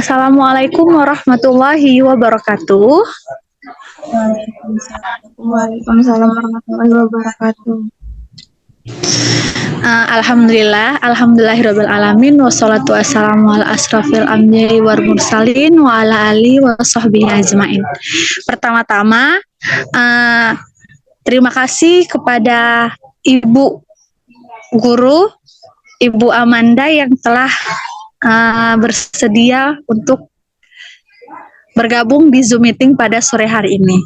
Assalamualaikum warahmatullahi wabarakatuh. Waalaikumsalam warahmatullahi wabarakatuh. Alhamdulillahirabbil alamin wassalatu wassalamu ala asrafil anbiya'i wal mursalin wa ala alihi washabbihi ajmain. Pertama-tama, terima kasih kepada Ibu Guru, Ibu Amanda yang telah bersedia untuk bergabung di Zoom meeting pada sore hari ini.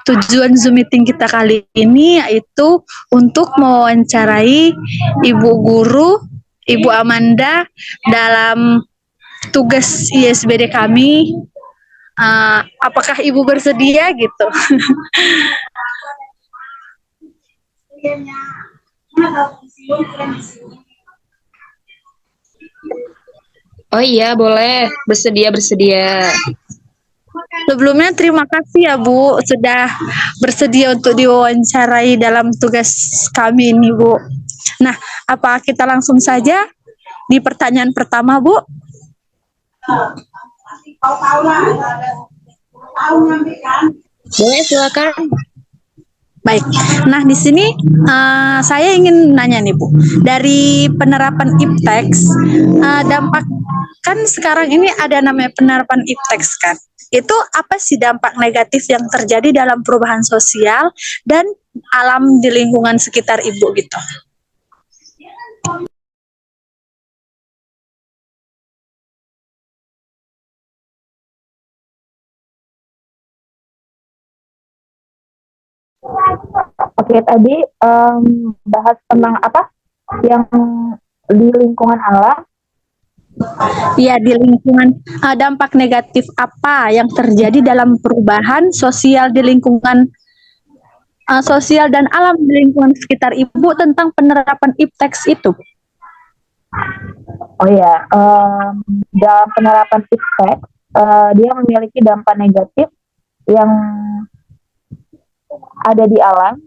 Tujuan Zoom meeting kita kali ini yaitu untuk mewawancarai Ibu Guru, Ibu Amanda dalam tugas ISBD kami. Apakah Ibu bersedia gitu? Oh iya, boleh. Bersedia. Sebelumnya terima kasih ya Bu sudah bersedia untuk diwawancarai dalam tugas kami ini Bu. Nah, apa kita langsung saja di pertanyaan pertama Bu? Boleh, silakan. Baik. Nah, di sini saya ingin nanya nih Bu, dari penerapan IPTEX, dampak kan sekarang ini ada namanya penerapan IPTEX kan. Itu apa sih dampak negatif yang terjadi dalam perubahan sosial dan alam di lingkungan sekitar Ibu gitu? Oke, tadi bahas tentang apa yang di lingkungan alam. Ya, di lingkungan, dampak negatif apa yang terjadi dalam perubahan sosial di lingkungan sosial dan alam di lingkungan sekitar Ibu tentang penerapan IPTEX itu? Oh ya, dalam penerapan IPTEX, dia memiliki dampak negatif yang ada di alam,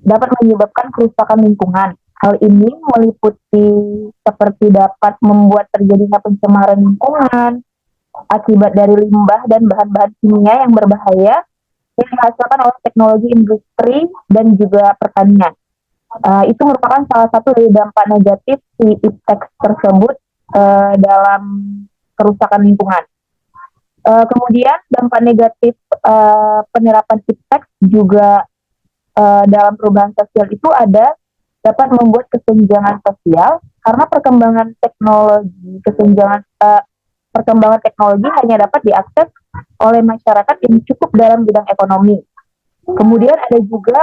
dapat menyebabkan kerusakan lingkungan. Hal ini meliputi seperti dapat membuat terjadinya pencemaran lingkungan akibat dari limbah dan bahan-bahan kimia yang berbahaya yang dihasilkan oleh teknologi industri dan juga pertanian. Itu merupakan salah satu dari dampak negatif si IPTEX tersebut dalam kerusakan lingkungan. Kemudian dampak negatif penerapan IPTEX juga dalam perubahan sosial itu ada dapat membuat kesenjangan sosial karena perkembangan teknologi hanya dapat diakses oleh masyarakat yang cukup dalam bidang ekonomi. Kemudian ada juga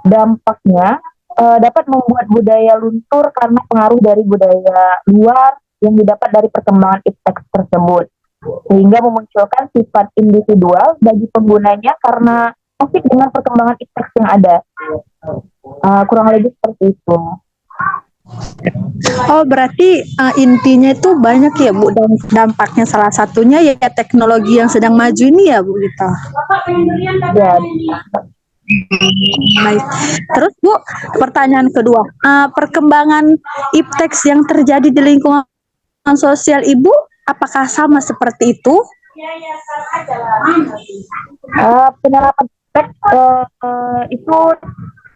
dampaknya dapat membuat budaya luntur karena pengaruh dari budaya luar yang didapat dari perkembangan IPTEX tersebut, sehingga memunculkan sifat individual bagi penggunanya karena asik dengan perkembangan IPTEX yang ada. Kurang lebih seperti itu. Oh, berarti intinya itu banyak ya Bu, dan dampaknya salah satunya ya teknologi yang sedang maju ini ya Bu gitu. Ya. Baik. Terus Bu, pertanyaan kedua, perkembangan IPTEX yang terjadi di lingkungan sosial Ibu, apakah sama seperti itu? Penerapan IPTEX itu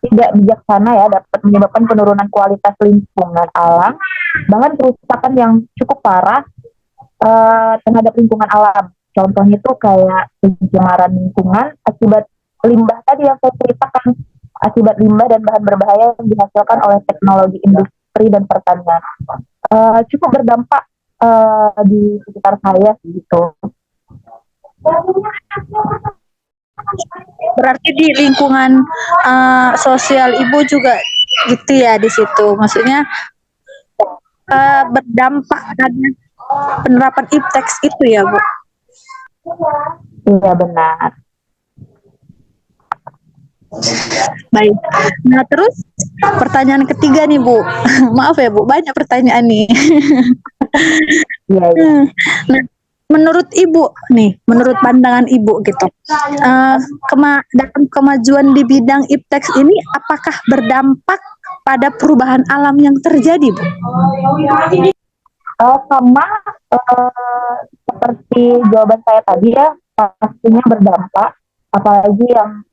tidak bijaksana ya, dapat menyebabkan penurunan kualitas lingkungan alam, bahkan kerusakan yang cukup parah terhadap lingkungan alam. Contohnya itu kayak pencemaran lingkungan akibat limbah tadi yang saya ceritakan, akibat limbah dan bahan berbahaya yang dihasilkan oleh teknologi industri dan pertanian. Cukup berdampak di sekitar saya gitu. Berarti di lingkungan sosial Ibu juga gitu ya di situ. Maksudnya berdampak adanya penerapan IPTEX itu ya Bu? Iya benar. Baik. Nah terus pertanyaan ketiga nih Bu. Maaf ya Bu, banyak pertanyaan nih. Iya. Nah, menurut Ibu nih, menurut pandangan Ibu gitu, dalam kemajuan di bidang IPTEX ini apakah berdampak pada perubahan alam yang terjadi Bu? Sama seperti jawaban saya tadi ya, pastinya berdampak. Apalagi yang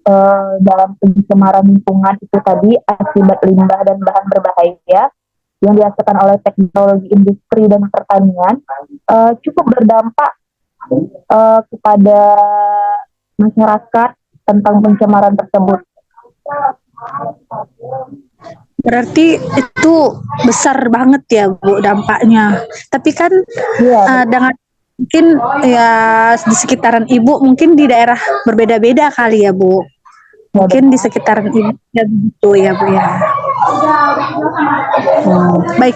dalam pencemaran lingkungan itu tadi akibat limbah dan bahan berbahaya yang dihasilkan oleh teknologi industri dan pertanian cukup berdampak kepada masyarakat tentang pencemaran tersebut. Berarti itu besar banget ya Bu dampaknya. Tapi kan Iya, dengan mungkin ya di sekitaran Ibu mungkin di daerah berbeda-beda kali ya Bu. Mungkin di sekitaran Ibu ya begitu ya Bu ya. Baik,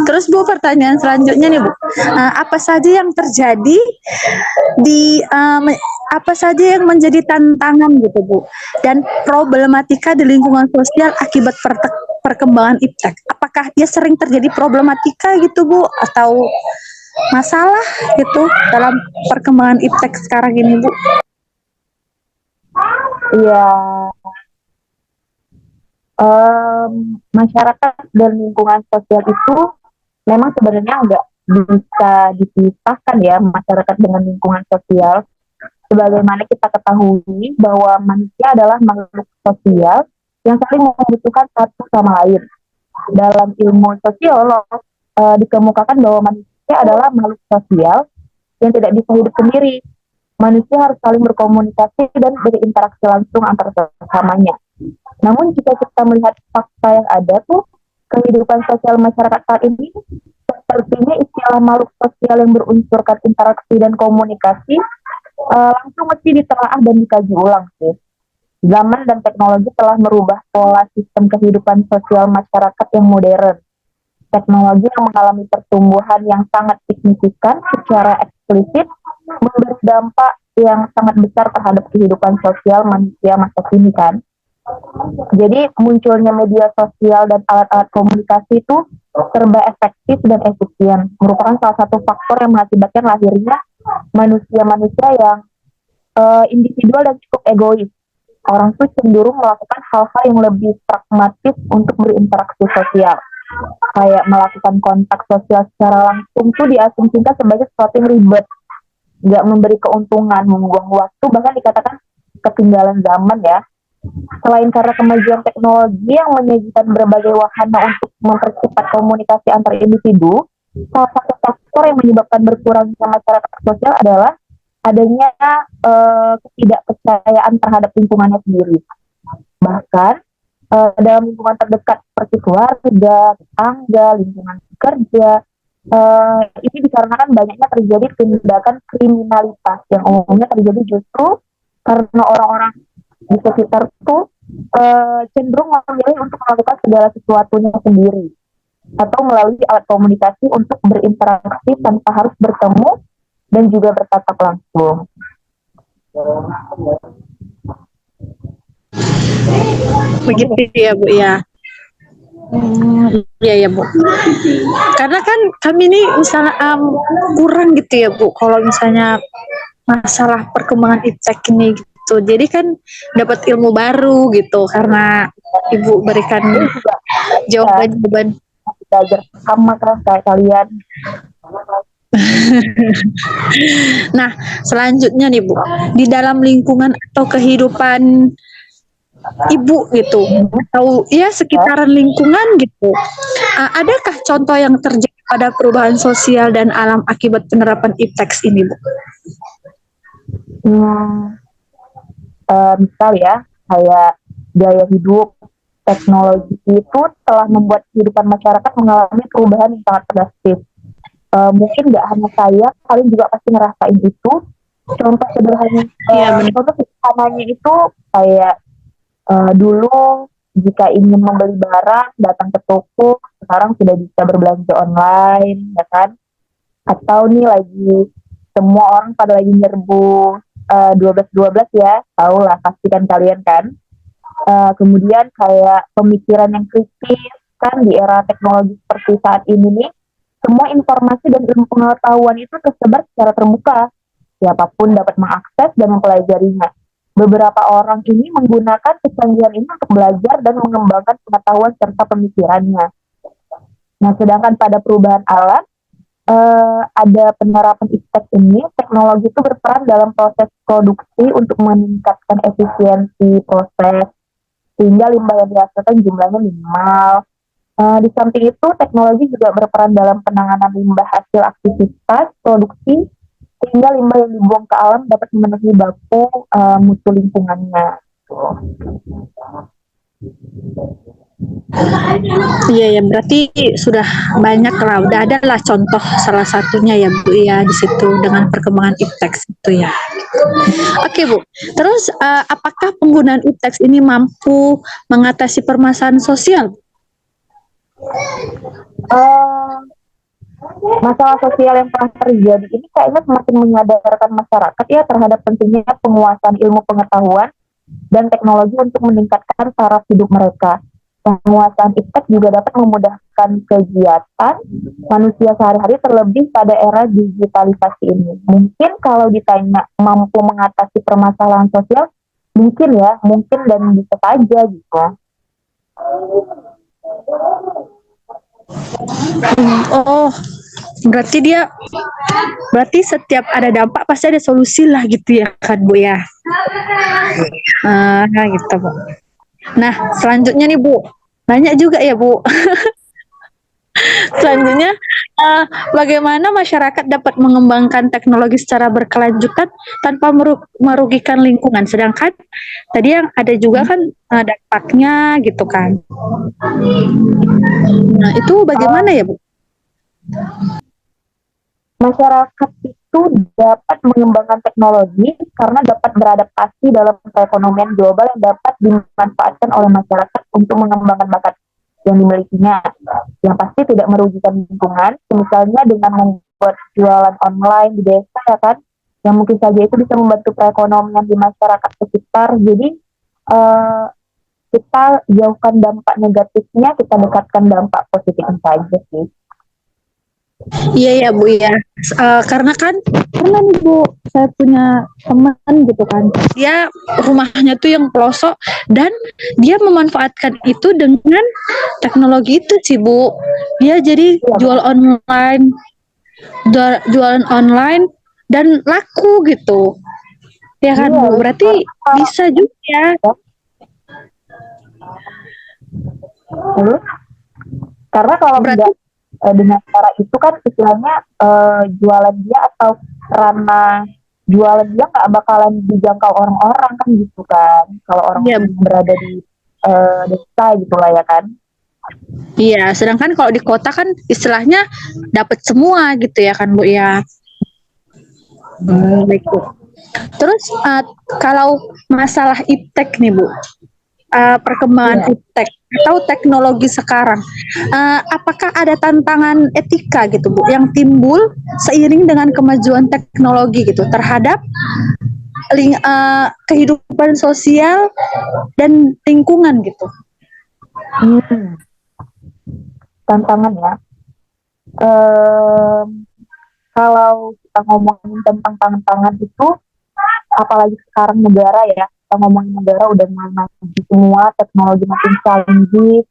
terus Bu pertanyaan selanjutnya nih Bu, apa saja yang terjadi di apa saja yang menjadi tantangan gitu Bu, dan problematika di lingkungan sosial akibat perkembangan iptek? Apakah dia sering terjadi problematika gitu Bu, atau masalah gitu dalam perkembangan iptek sekarang ini Bu? iya. Masyarakat dan lingkungan sosial itu memang sebenarnya nggak bisa dipisahkan ya, masyarakat dengan lingkungan sosial. Sebagaimana kita ketahui bahwa manusia adalah makhluk sosial yang saling membutuhkan satu sama lain. Dalam ilmu sosiolog dikemukakan bahwa manusia adalah makhluk sosial yang tidak bisa hidup sendiri. Manusia harus saling berkomunikasi dan berinteraksi langsung antar sesamanya. Namun jika kita melihat fakta yang ada tuh, kehidupan sosial masyarakat saat ini sepertinya istilah makhluk sosial yang berunsurkan interaksi dan komunikasi langsung mesti ditelaah dan dikaji ulang sih. Zaman dan teknologi telah merubah pola sistem kehidupan sosial masyarakat yang modern. Teknologi yang mengalami pertumbuhan yang sangat signifikan secara eksplisit memberi dampak yang sangat besar terhadap kehidupan sosial manusia masa kini kan. Jadi munculnya media sosial dan alat-alat komunikasi itu serba efektif dan efisien, merupakan salah satu faktor yang mengakibatkan lahirnya manusia-manusia yang individual dan cukup egois. Orang tuh cenderung melakukan hal-hal yang lebih pragmatis untuk berinteraksi sosial. Kayak melakukan kontak sosial secara langsung tuh diasumsikan sebagai sesuatu yang ribet, nggak memberi keuntungan, membuang waktu, bahkan dikatakan ketinggalan zaman ya. Selain karena kemajuan teknologi yang menyajikan berbagai wahana untuk mempercepat komunikasi antar individu, salah satu faktor yang menyebabkan berkurangnya masyarakat sosial adalah adanya ketidakpercayaan terhadap lingkungannya sendiri. Bahkan dalam lingkungan terdekat seperti keluarga, tetangga, lingkungan kerja, ini dikarenakan banyaknya terjadi tindakan kriminalitas yang umumnya terjadi justru karena orang-orang di sekitar itu cenderung memilih untuk melakukan segala sesuatunya sendiri atau melalui alat komunikasi untuk berinteraksi tanpa harus bertemu dan juga bertatap langsung. Begitu ya Bu ya. Iya ya Bu. Karena kan kami ini misalnya kurang gitu ya Bu, kalau misalnya masalah perkembangan iptek ini gitu. Jadi kan dapat ilmu baru gitu karena Ibu berikan jawaban-jawaban. Belajar sama kan kayak kalian. Nah, selanjutnya nih Bu, di dalam lingkungan atau kehidupan Ibu gitu, atau ya sekitaran lingkungan gitu, adakah contoh yang terjadi pada perubahan sosial dan alam akibat penerapan iptek ini Bu? Misal ya, kayak gaya hidup, teknologi itu telah membuat kehidupan masyarakat mengalami perubahan yang sangat drastis. Mungkin nggak hanya saya, kalian juga pasti ngerasain itu. Contoh sederhananya itu kayak dulu jika ingin membeli barang datang ke toko, sekarang sudah bisa berbelanja online, ya kan? Atau nih lagi semua orang pada lagi nyerbu 12-12 ya, tahu lah pasti kan kalian kan. Kemudian kayak pemikiran yang kritis kan di era teknologi seperti saat ini nih, semua informasi dan ilmu pengetahuan itu tersebar secara terbuka, siapapun dapat mengakses dan mempelajarinya. Beberapa orang ini menggunakan kecanggihan ini untuk belajar dan mengembangkan pengetahuan serta pemikirannya. Nah, sedangkan pada perubahan alam, ada penerapan iptek ini, teknologi itu berperan dalam proses produksi untuk meningkatkan efisiensi proses sehingga limbah yang dihasilkan jumlahnya minimal. Di samping itu, teknologi juga berperan dalam penanganan limbah hasil aktivitas produksi sehingga limbah yang dibuang ke alam dapat memenuhi baku mutu lingkungannya. Iya ya, berarti sudah banyak lah, udah ada lah contoh salah satunya ya Bu ya di situ dengan perkembangan iptex itu ya. Oke Bu, terus apakah penggunaan iptex ini mampu mengatasi permasalahan sosial? Uh, Masalah sosial yang pernah terjadi ini kayaknya semakin menyadarkan masyarakat ya terhadap pentingnya penguasaan ilmu pengetahuan dan teknologi untuk meningkatkan taraf hidup mereka. Penguasaan iptek juga dapat memudahkan kegiatan manusia sehari-hari terlebih pada era digitalisasi ini. Mungkin kalau ditanya mampu mengatasi permasalahan sosial, mungkin dan bisa saja gitu. Oh, berarti setiap ada dampak pasti ada solusi lah gitu ya kan Bu ya. Gitu Bu. Nah, selanjutnya nih Bu, nanya juga ya Bu. Selanjutnya, bagaimana masyarakat dapat mengembangkan teknologi secara berkelanjutan tanpa merugikan lingkungan? Sedangkan tadi yang ada juga kan dampaknya gitu kan. Nah, itu bagaimana ya Bu? Masyarakat itu dapat mengembangkan teknologi karena dapat beradaptasi dalam perekonomian global yang dapat dimanfaatkan oleh masyarakat untuk mengembangkan bakat yang dimilikinya, yang pasti tidak merugikan lingkungan, misalnya dengan membuat jualan online di desa ya kan, yang mungkin saja itu bisa membantu perekonomian di masyarakat sekitar. Jadi kita jauhkan dampak negatifnya, kita dekatkan dampak positifnya saja sih. Iya ya Bu ya, karena nih Bu, saya punya teman gitu kan, dia rumahnya tuh yang pelosok dan dia memanfaatkan itu dengan teknologi itu sih Bu. Dia jadi jualan online dan laku gitu. Ya kan Bu, berarti bisa juga ya. Karena kalau berarti dengan cara itu kan istilahnya jualan dia atau ranah jualan dia nggak bakalan dijangkau orang-orang kan gitu kan, kalau orang berada di desa gitu lah ya kan. Iya, sedangkan kalau di kota kan istilahnya dapat semua gitu ya kan Bu ya. Baik Bu. Terus kalau masalah iptek nih Bu, perkembangan iptek atau teknologi sekarang, apakah ada tantangan etika gitu Bu yang timbul seiring dengan kemajuan teknologi gitu terhadap kehidupan sosial dan lingkungan gitu? Tantangan ya. Kalau kita ngomongin tentang tantangan itu, apalagi sekarang negara ya, kita ngomongin negara udah maju semua, teknologi makin canggih,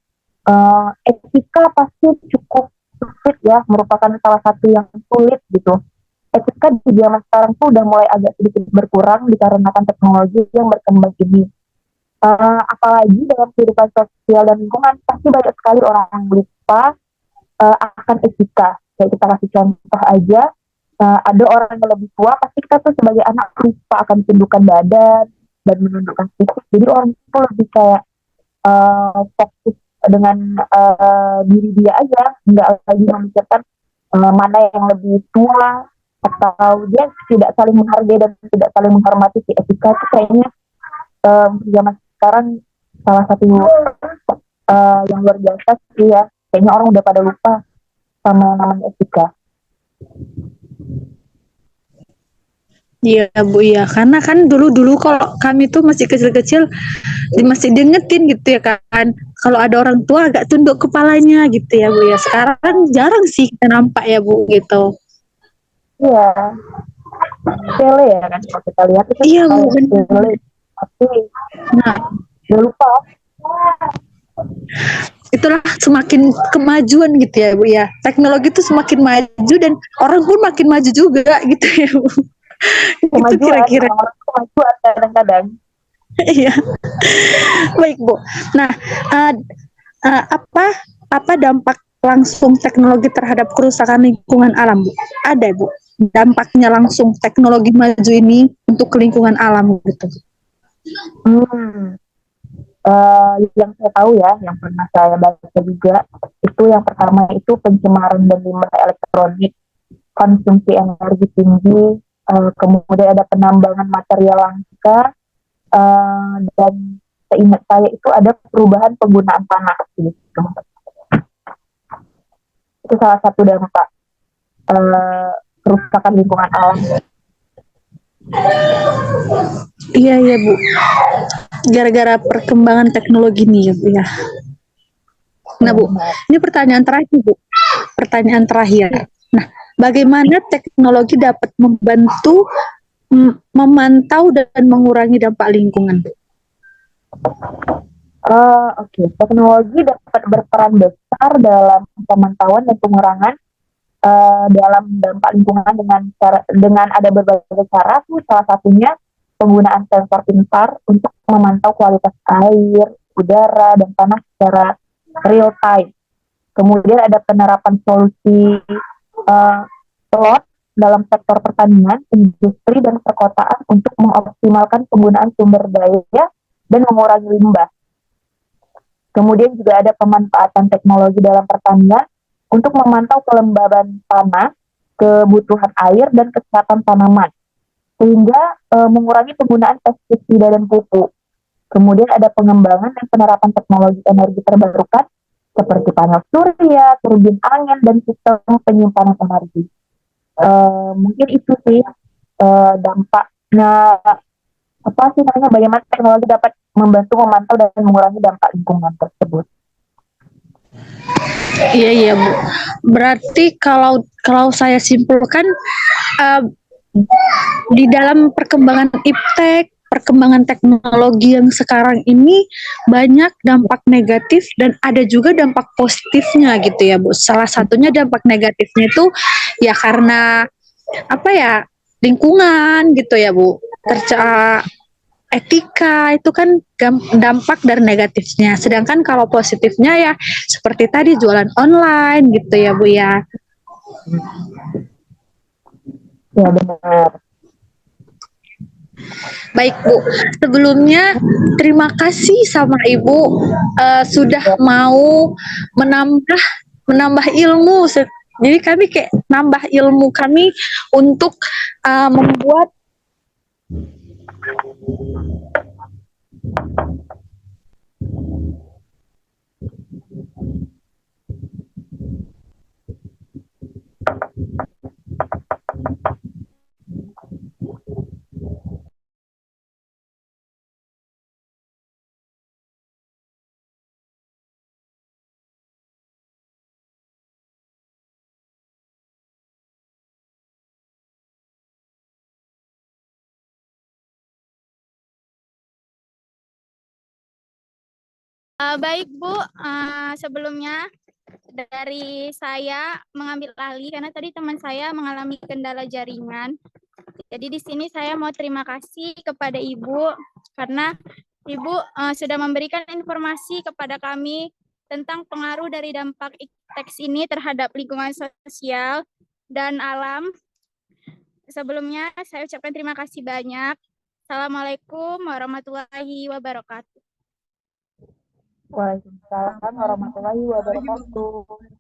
etika pasti cukup sulit ya, merupakan salah satu yang sulit gitu. Etika di zaman sekarang tuh udah mulai agak sedikit berkurang dikarenakan teknologi yang berkembang ini. Apalagi dalam kehidupan sosial dan lingkungan pasti banyak sekali orang yang lupa akan etika. Kayak kita kasih contoh aja, ada orang yang lebih tua, pasti kita tuh sebagai anak lupa akan tundukkan badan dan menundukkan fisik. Jadi orang itu lebih kayak fokus dengan diri dia aja, nggak lagi memikirkan mana yang lebih tua, atau dia tidak saling menghargai dan tidak saling menghormati. Si etika itu kayaknya zaman sekarang salah satu yang luar biasa sih ya. Kayaknya orang udah pada lupa sama namanya etika. Iya Bu ya, karena kan dulu kalau kami tuh masih kecil-kecil masih diingetin gitu ya kan, kalau ada orang tua agak tunduk kepalanya gitu ya Bu ya. Sekarang jarang sih kita nampak ya Bu gitu. Iya, sepele ya kan kalau kita lihat itu. Iya Bu, sepele, tapi udah lupa. itulah semakin kemajuan gitu ya Bu ya. Teknologi itu semakin maju dan orang pun makin maju juga gitu ya Bu. Itu Kemajuan, kira-kira. orang-orang kemajuan kadang-kadang. Iya. Baik Bu. Nah, uh, apa dampak langsung teknologi terhadap kerusakan lingkungan alam Bu? Ada Bu. Dampaknya langsung teknologi maju ini untuk lingkungan alam gitu. Hmm. Yang saya tahu ya, yang pernah saya baca juga, itu yang pertama itu pencemaran dan limbah elektronik, konsumsi energi tinggi, kemudian ada penambangan material langka, dan seingat saya itu ada perubahan penggunaan tanah gitu. Itu salah satu dampak kerusakan lingkungan alam. Iya iya Bu. Gara-gara perkembangan teknologi nih ya Bu ya. Nah Bu, ini pertanyaan terakhir Bu. Pertanyaan terakhir. Nah, bagaimana teknologi dapat membantu memantau dan mengurangi dampak lingkungan Bu? Oke. Teknologi dapat berperan besar dalam pemantauan dan pengurangan dalam dampak lingkungan dengan ada berbagai cara tuh, salah satunya penggunaan sensor pintar untuk memantau kualitas air, udara, dan tanah secara real time. Kemudian ada penerapan solusi slot dalam sektor pertanian, industri, dan perkotaan untuk mengoptimalkan penggunaan sumber daya dan mengurangi limbah. Kemudian juga ada pemanfaatan teknologi dalam pertanian untuk memantau kelembaban tanah, kebutuhan air, dan kesehatan tanaman, sehingga mengurangi penggunaan pestisida dan pupuk. Kemudian ada pengembangan dan penerapan teknologi energi terbarukan seperti panel surya, turbin angin, dan sistem penyimpanan energi. Mungkin itu sih dampaknya, apa sih namanya, bagaimana teknologi dapat membantu memantau dan mengurangi dampak lingkungan tersebut. Iya iya Bu. Berarti kalau saya simpulkan uh, di dalam perkembangan iptek, perkembangan teknologi yang sekarang ini banyak dampak negatif dan ada juga dampak positifnya gitu ya Bu. Salah satunya dampak negatifnya itu ya karena apa ya, lingkungan gitu ya Bu. Etika itu kan dampak dari negatifnya. Sedangkan kalau positifnya ya seperti tadi jualan online gitu ya Bu ya. Ya benar. Baik Bu, sebelumnya terima kasih sama Ibu sudah mau menambah ilmu. Jadi kami kayak nambah ilmu kami untuk membuat Baik Bu, sebelumnya dari saya mengambil alih karena tadi teman saya mengalami kendala jaringan. Jadi di sini saya mau terima kasih kepada Ibu karena Ibu sudah memberikan informasi kepada kami tentang pengaruh dari dampak teks ini terhadap lingkungan sosial dan alam. Sebelumnya saya ucapkan terima kasih banyak. Assalamualaikum warahmatullahi wabarakatuh. Waalaikumsalam warahmatullahi wabarakatuh.